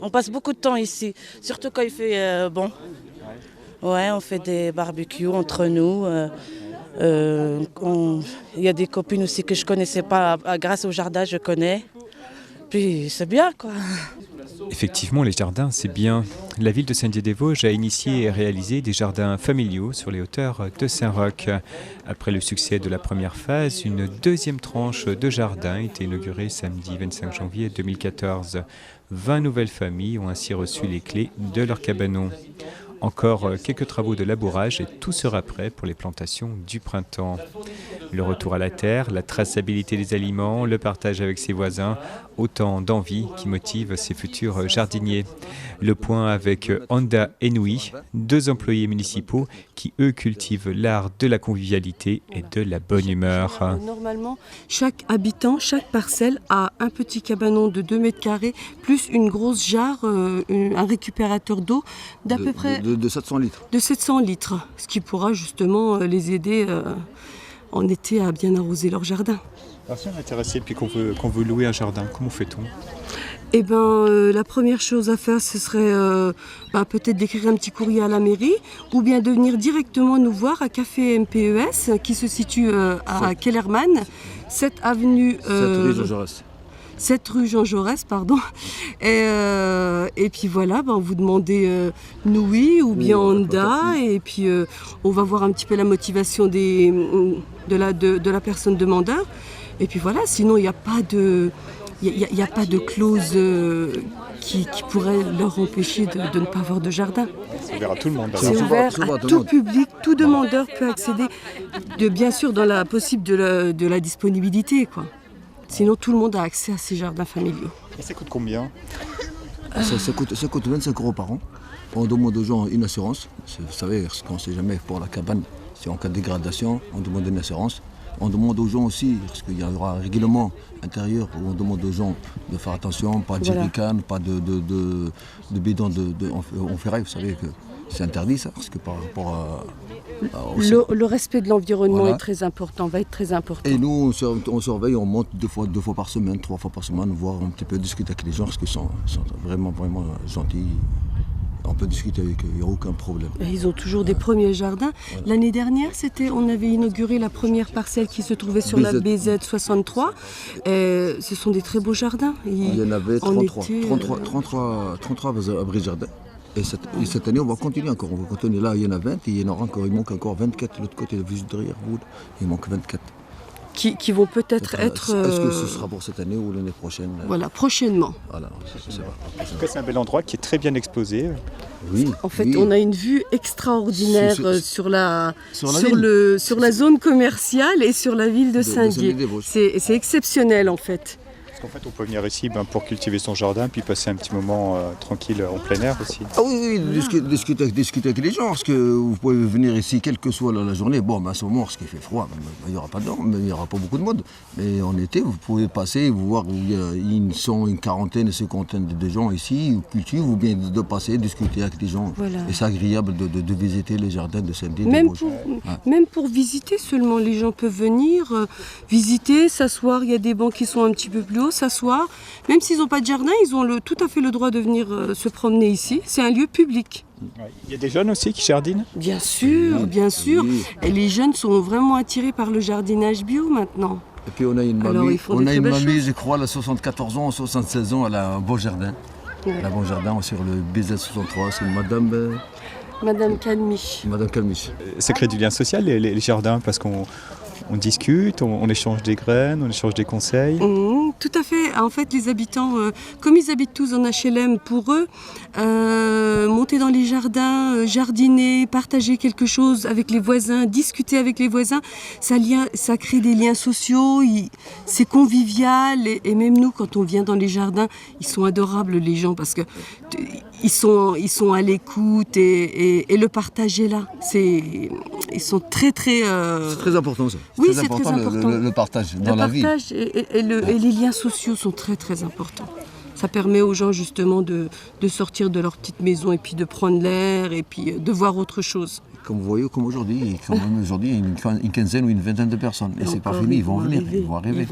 On passe beaucoup de temps ici, surtout quand il fait bon. Ouais, on fait des barbecues entre nous. Il y a des copines aussi que je connaissais pas. Grâce au jardin, je connais. Puis c'est bien, quoi. Effectivement, les jardins, c'est bien. La ville de Saint-Dié-des-Vosges a initié et réalisé des jardins familiaux sur les hauteurs de Saint-Roch. Après le succès de la première phase, une deuxième tranche de jardin a été inaugurée samedi 25 janvier 2014. 20 nouvelles familles ont ainsi reçu les clés de leur cabanon. Encore quelques travaux de labourage et tout sera prêt pour les plantations du printemps. Le retour à la terre, la traçabilité des aliments, le partage avec ses voisins, autant d'envies qui motivent ces futurs jardiniers. Le point avec Honda et Nui, 2 employés municipaux qui, eux, cultivent l'art de la convivialité et de la bonne humeur. Normalement, chaque habitant, chaque parcelle a un petit cabanon de 2 mètres carrés, plus une grosse jarre, un récupérateur d'eau d'à peu près... De 700 litres. De 700 litres, ce qui pourra justement les aider en été à bien arroser leur jardin. Alors si on est intéressé puis qu'on veut louer un jardin, comment fait-on ? Eh bien, la première chose à faire, ce serait peut-être d'écrire un petit courrier à la mairie ou bien de venir directement nous voir à Café MPES qui se situe à Kellermann, 7 avenue... 7 rue Jean Jaurès. 7 rue Jean Jaurès, pardon. Et puis voilà, vous demandez Nui ou bien Honda, et puis on va voir un petit peu la motivation de la personne demandeur. Et puis voilà, sinon il n'y a pas de... Il n'y a pas de clause qui pourrait leur empêcher de ne pas avoir de jardin. C'est ouvert à tout le monde. C'est ouvert à tout public, tout demandeur peut accéder, bien sûr dans la possible de la disponibilité, quoi. Sinon tout le monde a accès à ces jardins familiaux. Et ça coûte combien ? Ça coûte 25 € par an. On demande aux gens une assurance. Vous savez, parce qu'on ne sait jamais pour la cabane, si en cas de dégradation, on demande une assurance. On demande aux gens aussi, parce qu'il y aura un règlement intérieur où on demande aux gens de faire attention, pas de jerrycan, pas de bidon en ferraille. Vous savez que c'est interdit ça, parce que par rapport le respect de l'environnement est très important, va être très important. Et nous, on surveille, on monte 2 fois par semaine, 3 fois par semaine, voir un petit peu, discuter avec les gens, parce qu'ils sont vraiment gentils. On peut discuter avec eux, il n'y a aucun problème. Ils ont toujours des premiers jardins. L'année dernière, on avait inauguré la première parcelle qui se trouvait sur la BZ63. Ce sont des très beaux jardins. Il y en avait 33 abris de jardin. Et cette année, on va continuer encore. On va continuer. Là, il y en a 20 et il manque encore 24 de l'autre côté, juste derrière vous. Il manque 24. Qui vont peut-être être... Est-ce que ce sera pour cette année ou l'année prochaine ? Voilà, prochainement. Voilà, c'est vrai. En tout cas, c'est un bel endroit qui est très bien exposé. Oui. En fait, on a une vue extraordinaire sur la zone commerciale et sur la ville de Saint-Dié. C'est exceptionnel, en fait. Parce qu'en fait, on peut venir ici pour cultiver son jardin, puis passer un petit moment tranquille en plein air aussi. Ah oui, discuter avec les gens, parce que vous pouvez venir ici, quelle que soit la journée. Bon, à ce moment, parce qu'il fait froid, il n'y aura pas il n'y aura pas beaucoup de monde. Mais en été, vous pouvez passer, vous voir, ils sont une quarantaine, une cinquantaine de gens ici, ou cultivent, ou bien de passer, discuter avec les gens. Voilà. Et c'est agréable de visiter les jardins de Saint-Dié. Même pour visiter seulement, les gens peuvent venir, visiter, s'asseoir. Il y a des bancs qui sont un petit peu plus hauts, s'asseoir. Même s'ils n'ont pas de jardin, ils ont tout à fait le droit de venir se promener ici. C'est un lieu public. Il y a des jeunes aussi qui jardinent ? Bien sûr, bien sûr. Et les jeunes sont vraiment attirés par le jardinage bio maintenant. Et puis on a une mamie, je crois, elle a 74 ans, 76 ans, elle a un beau jardin. Ouais. Elle a un beau jardin sur le BZ63, c'est Madame Calmi. Madame Calmi. Ça crée du lien social, les jardins, parce qu'on discute, on échange des graines, on échange des conseils. Tout à fait. En fait, les habitants, comme ils habitent tous en HLM, pour eux, monter dans les jardins, jardiner, partager quelque chose avec les voisins, discuter avec les voisins, ça crée des liens sociaux, c'est convivial. Et même nous, quand on vient dans les jardins, ils sont adorables, les gens, parce que ils sont à l'écoute et le partage est là. Ils sont très, très... C'est très important, ça. Oui, c'est très important. Le partage dans la vie. Le partage et les liens sociaux sont très, très importants. Ça permet aux gens, justement, de sortir de leur petite maison et puis de prendre l'air et puis de voir autre chose. Comme vous voyez, comme aujourd'hui, il y a une quinzaine ou une vingtaine de personnes. Et c'est pas fini, ils vont venir, ils vont arriver.